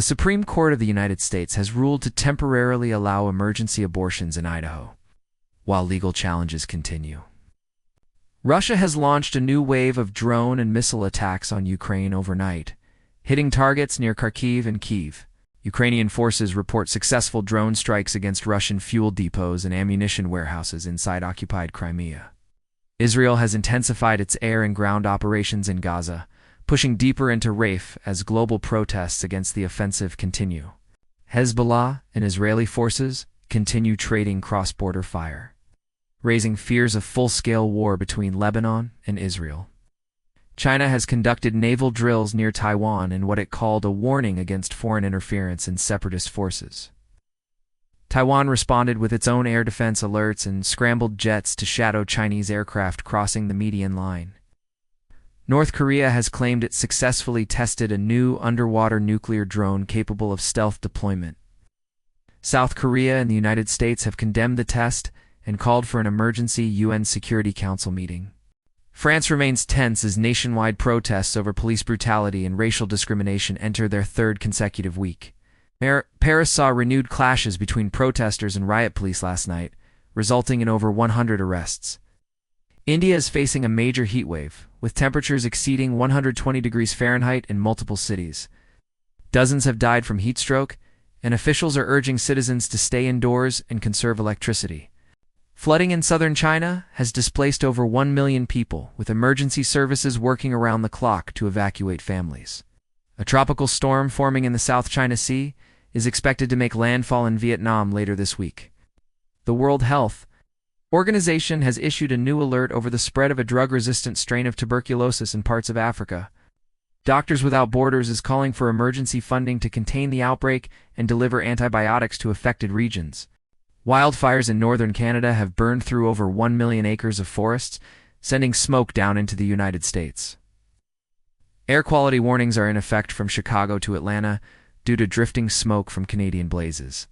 The Supreme Court of the United States has ruled to temporarily allow emergency abortions in Idaho, while legal challenges continue. Russia has launched a new wave of drone and missile attacks on Ukraine overnight, hitting targets near Kharkiv and Kyiv. Ukrainian forces report successful drone strikes against Russian fuel depots and ammunition warehouses inside occupied Crimea. Israel has intensified its air and ground operations in Gaza, pushing deeper into Rafah as global protests against the offensive continue. Hezbollah and Israeli forces continue trading cross-border fire, raising fears of full-scale war between Lebanon and Israel. China has conducted naval drills near Taiwan in what it called a warning against foreign interference in separatist forces. Taiwan responded with its own air defense alerts and scrambled jets to shadow Chinese aircraft crossing the median line. North Korea has claimed it successfully tested a new underwater nuclear drone capable of stealth deployment. South Korea and the United States have condemned the test and called for an emergency UN Security Council meeting. France remains tense as nationwide protests over police brutality and racial discrimination enter their third consecutive week. Paris saw renewed clashes between protesters and riot police last night, resulting in over 100 arrests. India is facing a major heat wave, with temperatures exceeding 120 degrees Fahrenheit in multiple cities. Dozens have died from heat stroke, and officials are urging citizens to stay indoors and conserve electricity. Flooding in southern China has displaced over 1 million people, with emergency services working around the clock to evacuate families. A tropical storm forming in the South China Sea is expected to make landfall in Vietnam later this week. The World Health Organization has issued a new alert over the spread of a drug-resistant strain of tuberculosis in parts of Africa. Doctors Without Borders is calling for emergency funding to contain the outbreak and deliver antibiotics to affected regions. Wildfires in northern Canada have burned through over 1 million acres of forests, sending smoke down into the United States. Air quality warnings are in effect from Chicago to Atlanta due to drifting smoke from Canadian blazes.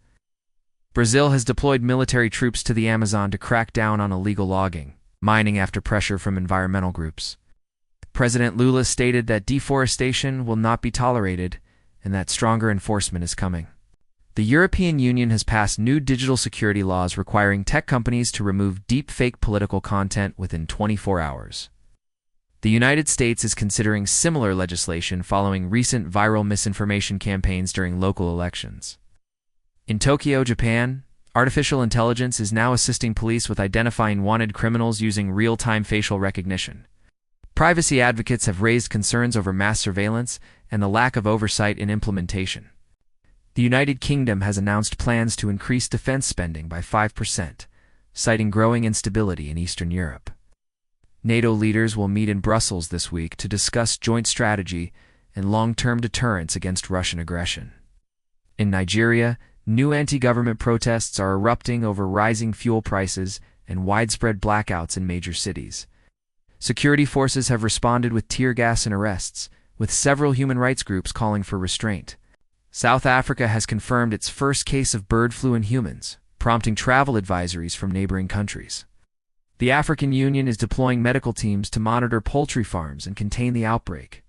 Brazil has deployed military troops to the Amazon to crack down on illegal logging, mining after pressure from environmental groups. President Lula stated that deforestation will not be tolerated and that stronger enforcement is coming. The European Union has passed new digital security laws requiring tech companies to remove deepfake political content within 24 hours. The United States is considering similar legislation following recent viral misinformation campaigns during local elections. In Tokyo, Japan, artificial intelligence is now assisting police with identifying wanted criminals using real-time facial recognition. Privacy advocates have raised concerns over mass surveillance and the lack of oversight in implementation. The United Kingdom has announced plans to increase defense spending by 5%, citing growing instability in Eastern Europe. NATO leaders will meet in Brussels this week to discuss joint strategy and long-term deterrence against Russian aggression. In Nigeria, new anti-government protests are erupting over rising fuel prices and widespread blackouts in major cities. Security forces have responded with tear gas and arrests, with several human rights groups calling for restraint. South Africa has confirmed its first case of bird flu in humans, prompting travel advisories from neighboring countries. The African Union is deploying medical teams to monitor poultry farms and contain the outbreak.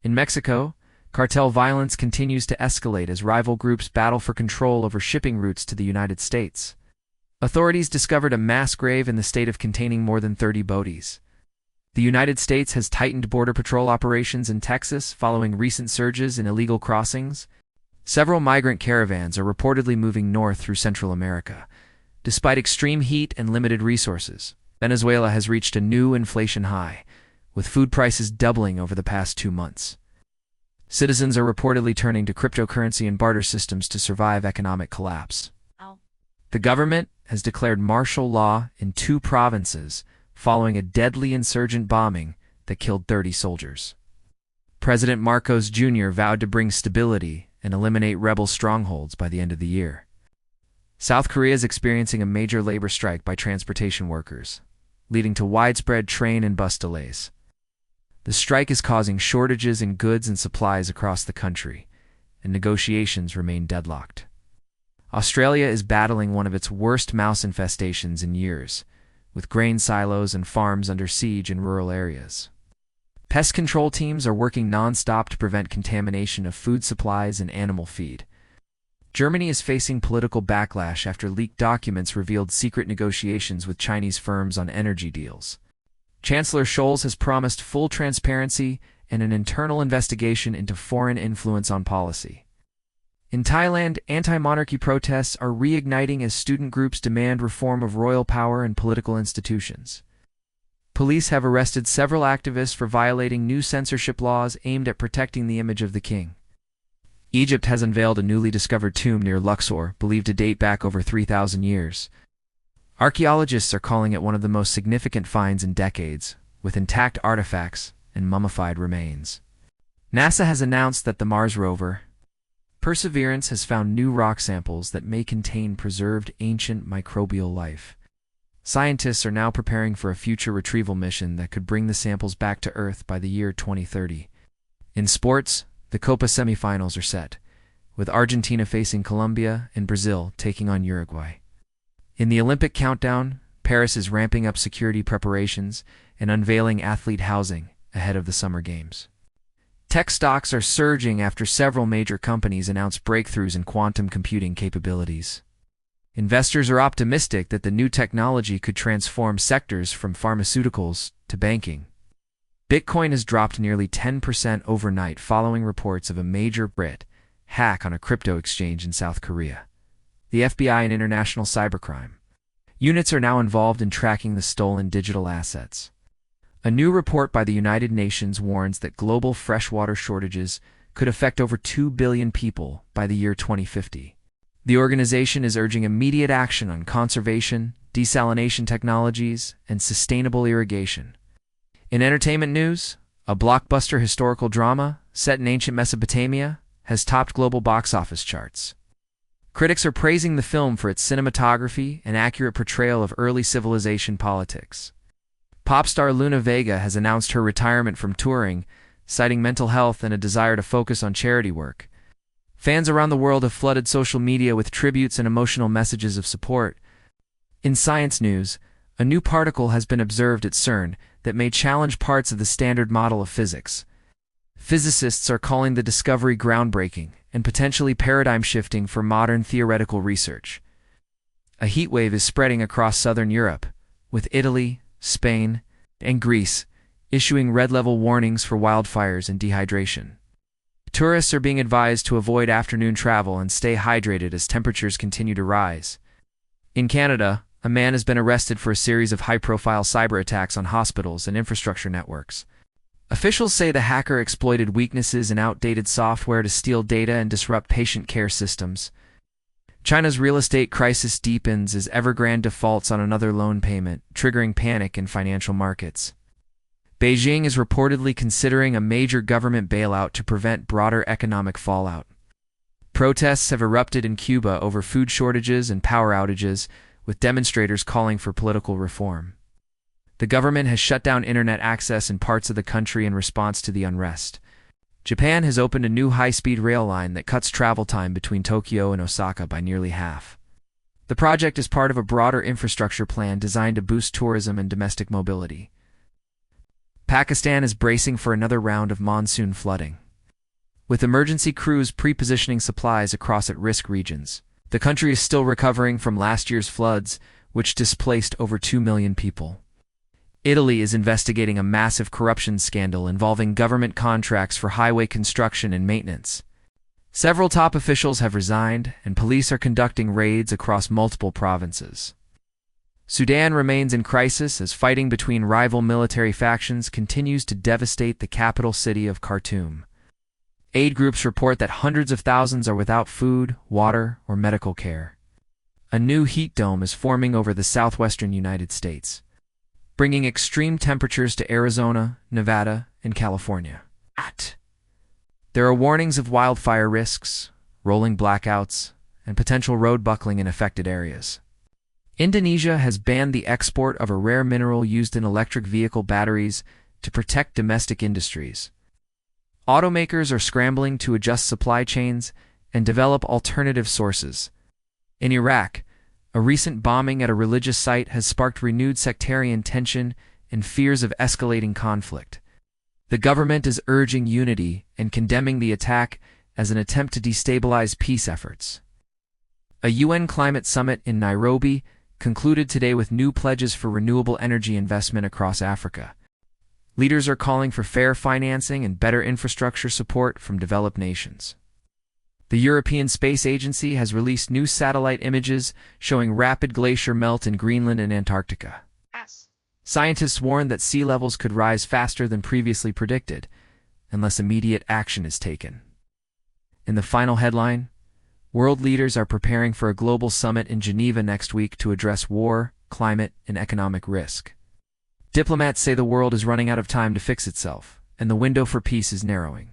In Mexico, cartel violence continues to escalate as rival groups battle for control over shipping routes to the United States. Authorities discovered a mass grave in the state of containing more than 30 bodies. The United States has tightened border patrol operations in Texas following recent surges in illegal crossings. Several migrant caravans are reportedly moving north through Central America. Despite extreme heat and limited resources, Venezuela has reached a new inflation high, with food prices doubling over the past 2 months. Citizens are reportedly turning to cryptocurrency and barter systems to survive economic collapse. The government has declared martial law in 2 provinces following a deadly insurgent bombing that killed 30 soldiers. President Marcos Jr. vowed to bring stability and eliminate rebel strongholds by the end of the year. South Korea is experiencing a major labor strike by transportation workers, leading to widespread train and bus delays. The strike is causing shortages in goods and supplies across the country, and negotiations remain deadlocked. Australia is battling one of its worst mouse infestations in years, with grain silos and farms under siege in rural areas. Pest control teams are working non-stop to prevent contamination of food supplies and animal feed. Germany is facing political backlash after leaked documents revealed secret negotiations with Chinese firms on energy deals. Chancellor Scholz has promised full transparency and an internal investigation into foreign influence on policy. In Thailand, anti-monarchy protests are reigniting as student groups demand reform of royal power and political institutions. Police have arrested several activists for violating new censorship laws aimed at protecting the image of the king. Egypt has unveiled a newly discovered tomb near Luxor, believed to date back over 3,000 years. Archaeologists are calling it one of the most significant finds in decades, with intact artifacts and mummified remains. NASA has announced that the Mars rover, Perseverance, has found new rock samples that may contain preserved ancient microbial life. Scientists are now preparing for a future retrieval mission that could bring the samples back to Earth by the year 2030. In sports, the Copa semifinals are set, with Argentina facing Colombia and Brazil taking on Uruguay. In the Olympic countdown, Paris is ramping up security preparations and unveiling athlete housing ahead of the Summer Games. Tech stocks are surging after several major companies announce breakthroughs in quantum computing capabilities. Investors are optimistic that the new technology could transform sectors from pharmaceuticals to banking. Bitcoin has dropped nearly 10% overnight following reports of a major Brit hack on a crypto exchange in South Korea. The FBI and international cybercrime units are now involved in tracking the stolen digital assets. A new report by the United Nations warns that global freshwater shortages could affect over 2 billion people by the year 2050. The organization is urging immediate action on conservation, desalination technologies, and sustainable irrigation. In entertainment news, a blockbuster historical drama set in ancient Mesopotamia has topped global box office charts. Critics are praising the film for its cinematography and accurate portrayal of early civilization politics. Pop star Luna Vega has announced her retirement from touring, citing mental health and a desire to focus on charity work. Fans around the world have flooded social media with tributes and emotional messages of support. In science news, a new particle has been observed at CERN that may challenge parts of the standard model of physics. Physicists are calling the discovery groundbreaking and potentially paradigm-shifting for modern theoretical research. A heat wave is spreading across southern Europe, with Italy, Spain, and Greece issuing red-level warnings for wildfires and dehydration. Tourists are being advised to avoid afternoon travel and stay hydrated as temperatures continue to rise. In Canada, a man has been arrested for a series of high-profile cyber attacks on hospitals and infrastructure networks. Officials say the hacker exploited weaknesses in outdated software to steal data and disrupt patient care systems. China's real estate crisis deepens as Evergrande defaults on another loan payment, triggering panic in financial markets. Beijing is reportedly considering a major government bailout to prevent broader economic fallout. Protests have erupted in Cuba over food shortages and power outages, with demonstrators calling for political reform. The government has shut down internet access in parts of the country in response to the unrest. Japan has opened a new high-speed rail line that cuts travel time between Tokyo and Osaka by nearly half. The project is part of a broader infrastructure plan designed to boost tourism and domestic mobility. Pakistan is bracing for another round of monsoon flooding. With emergency crews pre-positioning supplies across at-risk regions, the country is still recovering from last year's floods, which displaced over 2 million people. Italy is investigating a massive corruption scandal involving government contracts for highway construction and maintenance. Several top officials have resigned, and police are conducting raids across multiple provinces. Sudan remains in crisis as fighting between rival military factions continues to devastate the capital city of Khartoum. Aid groups report that hundreds of thousands are without food, water, or medical care. A new heat dome is forming over the southwestern United States, bringing extreme temperatures to Arizona, Nevada, and California. There are warnings of wildfire risks, rolling blackouts, and potential road buckling in affected areas. Indonesia has banned the export of a rare mineral used in electric vehicle batteries to protect domestic industries. Automakers are scrambling to adjust supply chains and develop alternative sources. In Iraq, a recent bombing at a religious site has sparked renewed sectarian tension and fears of escalating conflict. The government is urging unity and condemning the attack as an attempt to destabilize peace efforts. A UN climate summit in Nairobi concluded today with new pledges for renewable energy investment across Africa. Leaders are calling for fair financing and better infrastructure support from developed nations. The European Space Agency has released new satellite images showing rapid glacier melt in Greenland and Antarctica. Scientists warn that sea levels could rise faster than previously predicted, unless immediate action is taken. In the final headline, world leaders are preparing for a global summit in Geneva next week to address war, climate, and economic risk. Diplomats say the world is running out of time to fix itself, and the window for peace is narrowing.